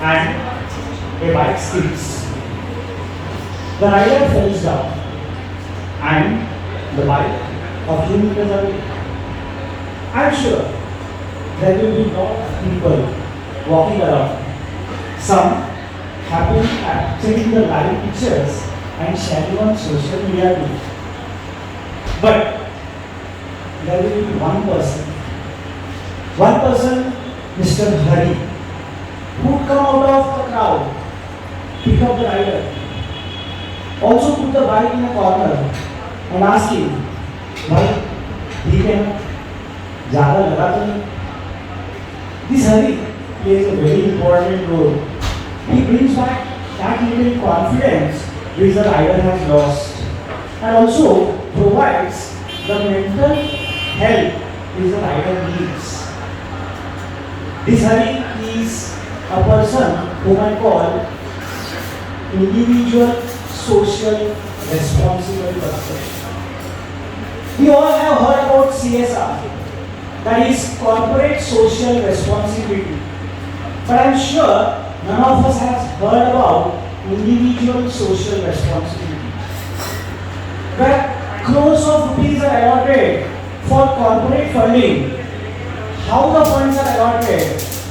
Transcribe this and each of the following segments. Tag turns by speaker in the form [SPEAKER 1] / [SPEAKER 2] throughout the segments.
[SPEAKER 1] and a bike skids. The rider falls down and the bike a few meters away. I'm sure there will be lot of people walking around. Some happily capturing the live pictures and sharing on social media too. But there will be one person, Mr. Hari, who would come out of the crowd, pick up the rider, also put the bike in a corner and ask him, भाई ठीक है ना, ज़्यादा लगा तो नहीं? This Hari plays a very important role. He brings back that little confidence which the rider has lost, and also provides the mental help which the rider needs. This Hari is a person whom I call individual social responsible person. We all have heard about CSR, that is corporate social responsibility. But I'm sure none of us has heard about individual social responsibility, where crores of rupees are allotted for corporate funding. How the funds are allotted,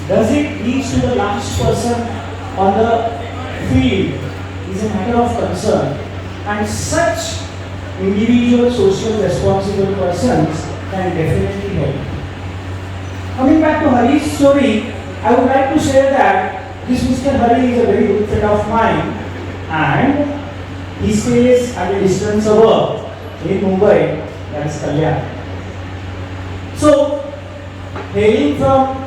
[SPEAKER 1] does it reach to the last person on the field is a matter of concern, and such individual social responsible persons can definitely help. Coming back to Hari's story, I would like to share that this Mr. Hari is a very good friend of mine, and he stays at a distance above in Mumbai, that is Kalyan. So, hailing from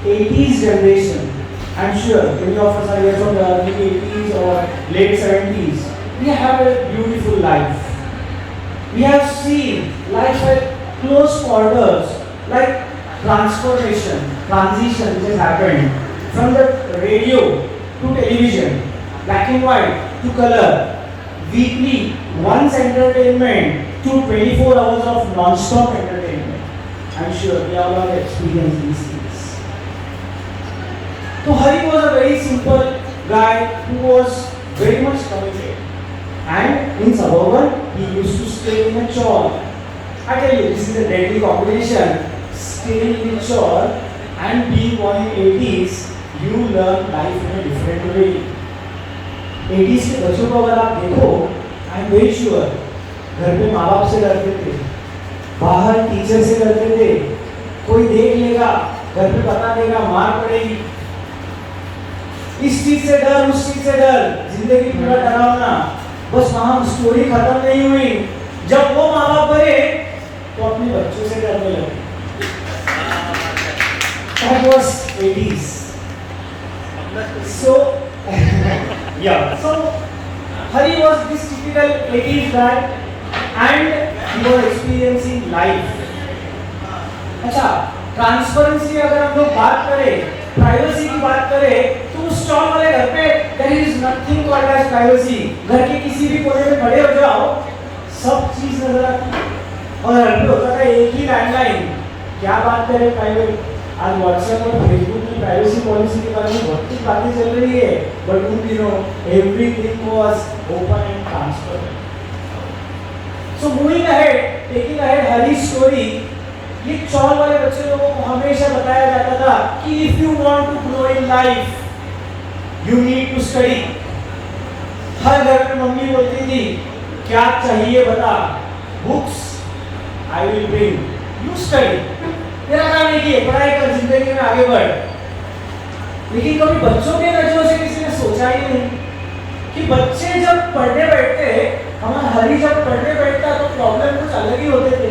[SPEAKER 1] 80s generation, I'm sure many of us are here from the early 80s or late 70s. We have a beautiful life. We have seen life at close quarters, like transformation, transition which has happened from the radio to television, black and white to color, weekly once entertainment to 24 hours of non-stop entertainment. I'm sure we all have experienced these things. So Hari was a very simple guy who was very much committed. And in suburban, he used to stay in a chawl. I tell you, this is a deadly combination. Staying in a chawl and being born in 80s, you learn life in a different way. 80s के बच्चों को अगर आप देखो, I am very sure, घर पे माँ बाप से डरते थे, बाहर टीचर से डरते थे, कोई देख लेगा, घर पे बता देगा, मार पड़ेगी। इस चीज से डर, उस चीज से डर, जिंदगी पूरा डरावना। बस वहाँ स्टोरी खत्म नहीं हुई, जब वो माँ बाप बने तो अपने बच्चों से डरने लगे। That was 80s. So, yeah. So, Hari was this typical 80s guy, and he was experiencing life. अच्छा, ट्रांसपेरेंसी अगर हम लोग बात करें, प्राइवेसी की बात करें, तो उस स्टॉल वाले घर पे there is nothing called as privacy. घर के किसी भी कोने में खड़े हो जाओ, सब चीज नजर आती है। और घर पे होता था एक ही लैंडलाइन। क्या बात करें प्राइवेट? आज व्हाट्सएप और फेसबुक की प्राइवेसी पॉलिसी के बारे में बहुत कुछ बातें चल रही है, बट उन दिनों everything was open and transparent. So moving ahead, taking ahead Hari's story, ये चौल वाले बच्चे लोगों को हमेशा बताया जाता था कि if you want to grow in life you need to study. हर घर में मम्मी बोलती थी क्या चाहिए बता, books I will bring, you study. तेरा काम नहीं है, पढ़ाई कर, जिंदगी में आगे बढ़। लेकिन कभी बच्चों के नजरों से किसी ने सोचा ही नहीं कि बच्चे जब पढ़ने बैठते, हमारा हरी जब पढ़ने बैठता तो प्रॉब्लम कुछ अलग ही होते थे।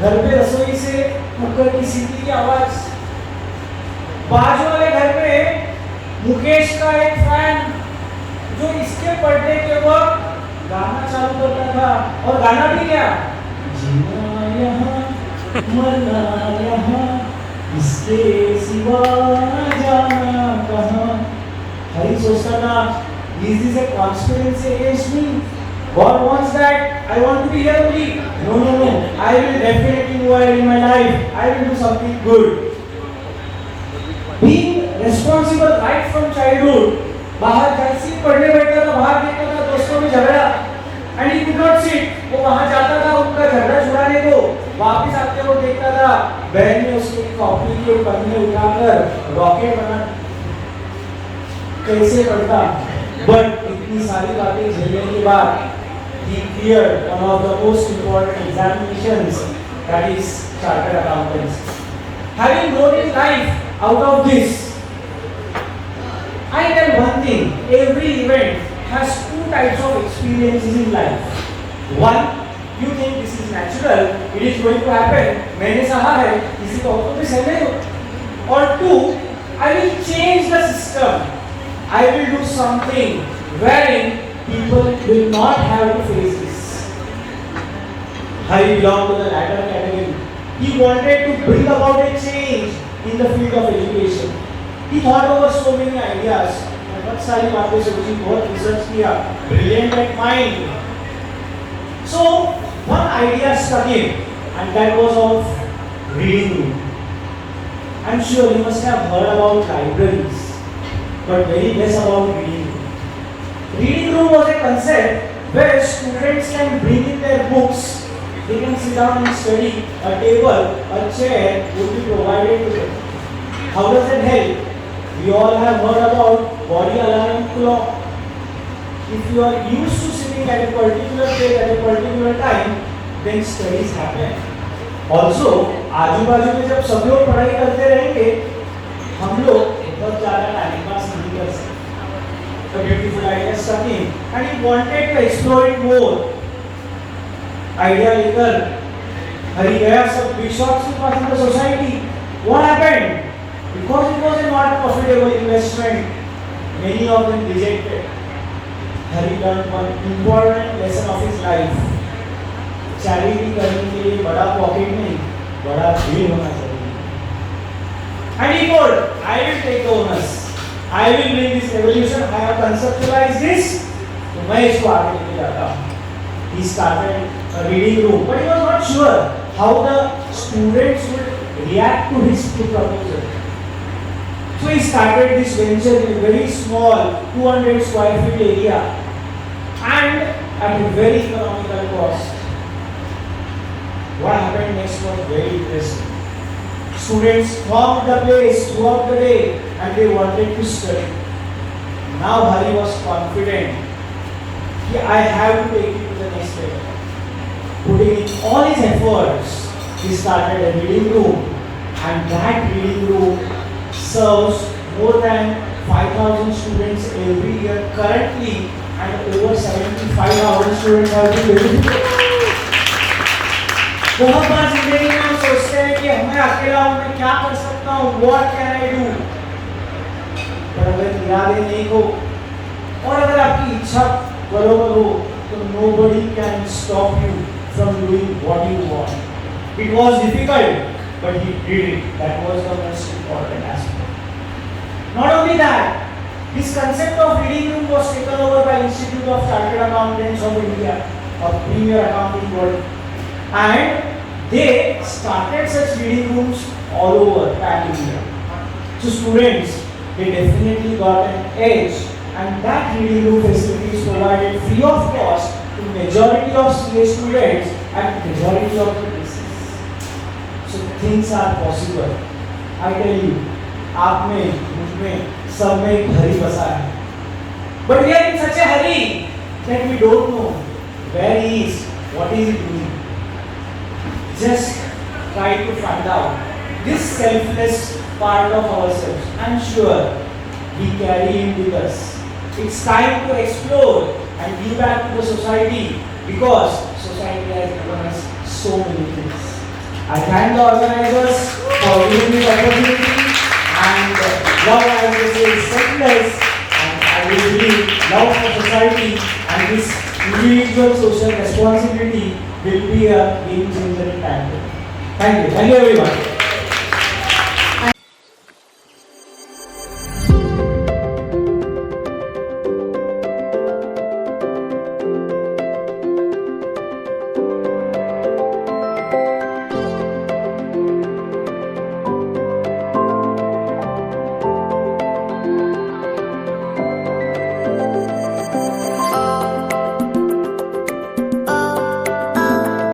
[SPEAKER 1] घर पे रसोई से कुकर की सीटी की आवाज, बाजू वाले घर में मुकेश का एक फैन जो इसके पढ़ने के वक्त गाना चालू करता था, और गाना भी क्या, जीना यहाँ मरना यहाँ, इसके सिवा जाना कहाँ। हरी सोचता था, is this a conspiracy against me? God wants that I want to be here only. No. I will definitely move ahead in my life. I will do something good. Being responsible responsible right from childhood. बाहर जैसे ही पढ़ने बैठता था, बाहर देखता था दोस्तों में झगड़ा, and he could not sit. वो वहाँ जाता था उनका झगड़ा छुड़ाने को, वापस आते वो देखता था बहन ने उसकी कॉपी के पन्ने उठाकर रॉकेट बना कैसे पढ़ता, but इतनी सारी बातें झेलने के बाद he cleared one of the most important examinations, that is chartered accountancy. Having grown in life out of this, I tell one thing: every event has two types of experiences in life. One, you think this is natural, it is going to happen, मैंने सहा है, किसी को तो भी सहने हो. Or two, I will change the system. I will do something wherein people will not have to face this. Hari belonged to the latter category. He wanted to bring about a change in the field of education. He thought over so many ideas. बहुत सारी बातें सोची, बहुत research किया, brilliant at mind. So one idea struck him, and that was of reading room. I'm sure you must have heard about libraries, but very less about reading room. Reading room was a concept where students can bring in their books. They can sit down and study. A table, a chair would be provided to them. How does that help? We all have heard about body alarm clock. If you are used to sitting at a particular place at a particular time, then studies happen. Also, आजू-बाजू में जब सब लोग पढ़ाई करते रहेंगे, हम लोग बहुत ज़्यादा टाइम पास नहीं कर सकते. A beautiful idea struck him, and he wanted to explore it more. Idea लेकर हरी गया सब big shots के पास in the society. What happened? Because it was a not profitable investment, many of them rejected. Hari learned one important lesson of his life. Charity करने के लिए बड़ा pocket नहीं, बड़ा दिल होना चाहिए. And he told, I will take the onus. I will bring this revolution. I have conceptualized this. तो मैं इसको आगे लेके जाता हूँ. He started a reading room, but he was not sure how the students would react to his proposal. So he started this venture in a very small 200 square feet area and at a very economical cost. What happened next was very interesting. Students thronged the place throughout the day and they wanted to study. Now Hari was confident that I have to take it to the next level. Putting in all his efforts, he started a reading room, and that reading room serves more than 5,000 students every year currently, and over 75,000 students have been benefited. बहुत बार जिंदगी में हम सोचते हैं कि मैं अकेला हूँ, मैं क्या कर सकता हूँ, what can I do? पर अगर इरादे नहीं हो और अगर आपकी इच्छा बराबर हो, तो nobody can stop you from doing what you want. It was difficult, but he did it. That was the most important aspect. Not only that, this concept of reading room was taken over by Institute of Chartered Accountants of India, a premier accounting body, and they started such reading rooms all over pan India. So students, they definitely got an edge, and that reading room facility is provided free of cost to majority of CA students and majority of the places. So things are possible. I tell you, आप में, मुझ में, सब में एक हरी बसा है. But we are in such a hurry that we don't know where he is, what is he doing. Just try to find out this selfless part of ourselves. I'm sure we carry him with us. It's time to explore and give back to the society, because society has given us so many things. I thank the organizers for giving me the opportunity, and love, as they say, is selfless, and I will believe love for society and this individual social responsibility will be a game changer in time. Thank you everyone.